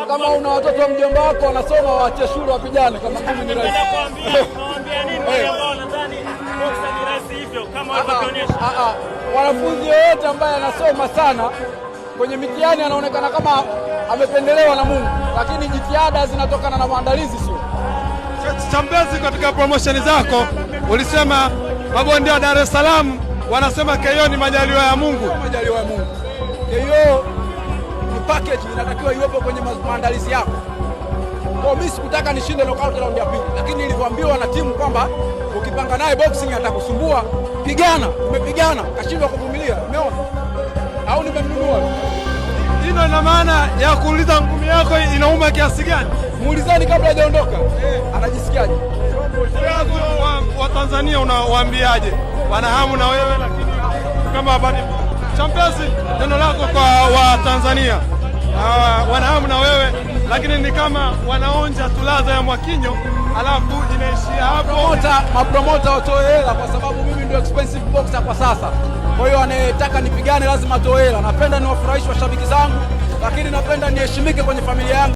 Kama una watoto wa mjomba wako wanasoma, waache shule wapigane kama ngumi ni rahisi. Wanafunzi yoyote ambaye anasoma sana kwenye mitihani anaonekana kama amependelewa na Mungu, lakini jitihada zinatokana na maandalizi sio. Chambezi, katika promotion zako ulisema mabondia wa Dar es Salaam wanasema KO ni majaliwa ya Mungu. Majaliwa ya Mungu. KO ni package, inatakiwa iwepo kwenye maandalizi yako. Kwa mimi sikutaka nishinde knockout round ya pili, lakini nilivyoambiwa na timu kwamba ukipanga naye boxing atakusumbua, pigana. Umepigana, kashindwa kuvumilia. Umeona? Au nimemnunua? Hilo ina maana ya kuuliza ngumi yako inauma kiasi gani? Muulizani kabla hajaondoka. Anajisikiaje? Wa Tanzania unawaambiaje? Wana hamu na wewe, lakini kama bado Champezi, neno lako kwa wa Tanzania. Wana hamu na wewe, lakini ni kama wanaonja tulaza ya Mwakinyo, alafu inaishia hapo. Mapromota watoe hela, kwa sababu mimi ndio expensive boxer kwa sasa. Kwa hiyo anayetaka nipigane lazima atoe hela. Napenda niwafurahishe washabiki zangu, lakini napenda niheshimike kwenye familia yangu.